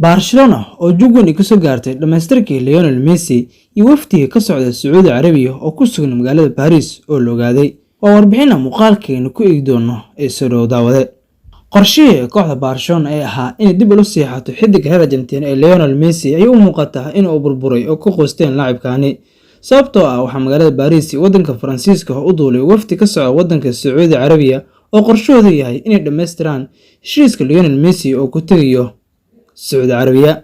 Barcelona oo jugun ka soo gaartay dhamaystirkii Lionel Messi iyo waftiga ka socda Sacuudi Carabiya oo ku sugan magaalada Paris oo la ogaaday oo warbixina muuqaalkeena ku eegi doono ee soo daawade qorshaha kooxda Barcelona ay ahaa in dib u seexato xidig reer Argentina ee Lionel Messi ay u muuqataa in uu burburay oo ku qoosteen laacibkaani sababtoo ah waxa magaalada Paris wadanka Faransiiska u duulay wafti ka socda wadanka Sacuudi Carabiya oo qorshoodu yahay inay dhamaystiraan heshiiska Lionel Messi oo ku tagayo Sacuudi Carabiya.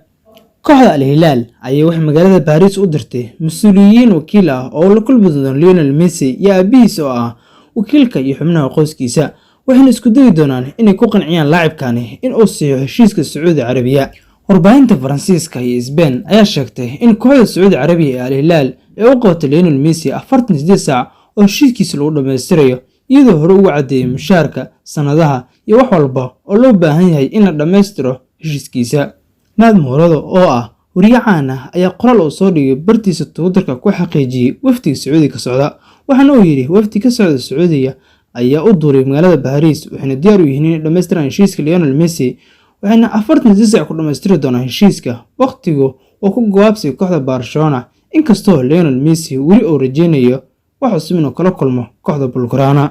Kooxda Al Hilal ayaa wax magaalada Paris u dirtay mas'uuliyiin wakiil ah oo la kulmi doona Lionel Messi iyo aabihiis oo ah wakiilka iyo xubnaha qoyskiisa waxayna isku dayi doonaan inay ku qanciyaan laacibkaani in uu siiyo heshiiska Sacuudi Carabiya. Warbaahinta Faransiiska iyo Spain ayaa sheegtay in kooxda Sacuudi Carabiya ee Al Hilal ay u qabatay Lionel Messi 48 saac oo heshiiskiisa lagu dhamaystirayo iyadoo hore ugu cadeeyay mushaarka sanadaha iyo wax walba oo loo baahan yahay in la dhamaystiro heshiiskiisa. Naad Mourado oo ah wariye caan ah ayaa qoraal uu soo dhigay bartiisa Twitterka ku xaqiijiyay waftiga Sacuudi ka socda waxaana uu yiri waftiga ka socda Sacuudiga ayaa u duulay magaalada Paris waxayna diyaar u yihiin inay dhamaystiraan heshiiska Lionel Messi waxayna 48 saac ku dhamaystiri doonaan heshiiska waqtigu oo ku go'aabsay kooxda Barcelona inkastoo Lionel Messi weli uu rajeynayo wax cusub inuu kala kulmo kooxda Blaugrana.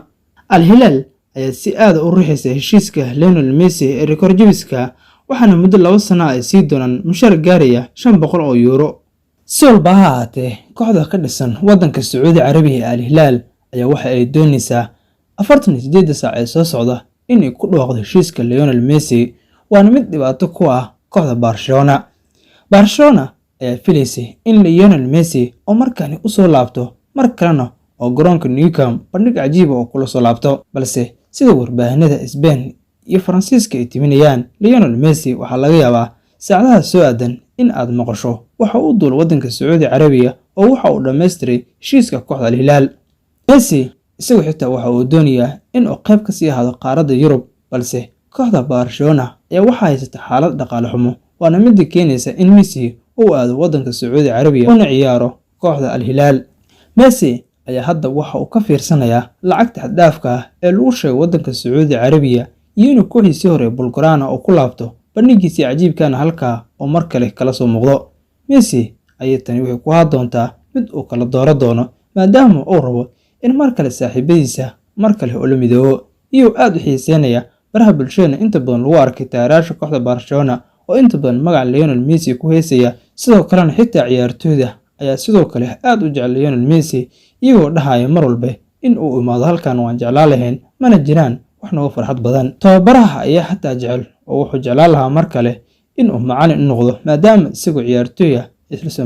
Al Hilal ayaa si aad u riixaysa heshiiska Lionel Messi ee record jabiska waxaana muddo 2 sano ay sii doonaan mushaar gaaraya 500 oo euro. Si walba ha ahaatee kooxda ka dhisan wadanka Sacuudi Carabiya ee Al Hilal ayaa waxa ay doonaysaa 48 saac ee soo socda inay ku dhawaaqdo heshiiska Lionel Messi waana mid dhibaato ku ah kooxda Barcelona. Barcelona ayaa filaysay in Lionel Messi oo markaani u soo laabto mar kalena oo garoonka Nou Camp bandhig cajiib ah oo kula soo laabto balse sida warbaahinada Spain iyo Faransiiska ay timinayaan Lionel Messi waxa laga yaabaa saacadaha soo aadan in aad maqasho waxa uu duul wadanka Sacuudi Carabiya oo waxa uu dhameystiray heshiiska kooxda Al Hilal. Messi isagu xitaa waxa uu doonayaa in uu qayb ka sii ahaado qaaradda Yurub balse kooxda Barcelona ayaa waxa haysata xaalad dhaqaale xumo waana mid keenaysa in Messi uu aado wadanka Sacuudi Carabiya una ciyaaro kooxda Al Hilal. Messi ayaa hadda waxa uu ka fiirsanayaa lacagta xad dhaafka ah ee lagu sheegay wadanka Sacuudi Carabiya iyo inuu kooxdiisii hore Blaugrana oo ku laabto bandhigiisii cajiibkana halkaa oo mar kale kala soo muuqdo. Messi ayaa tani waxay ku haa doontaa mid uu kala dooro doono maadaama uu rabo in mar kale saaxiibadiisa mar kale oo la midoobo iyo aad u xiiseynaya baraha bulshada inta badan lagu arkay taageerayaasha kooxda Barcelona oo inta badan magaca Lionel Messi ku heesaya sidoo kalena xitaa ciyaartooyda ayaa sidoo kale aad u jecel Lionel Messi iyagoo dhahaya mar walba in uu imaado halkan waan jeclaan lahayn mana jiraan wax nooga farxad badan. Tababaraha ayaa xataa jecel oo wuxuu jeclaan lahaa mar kale in uu macallin u noqdo maadaama isagoo ciyaartooy ah isla soo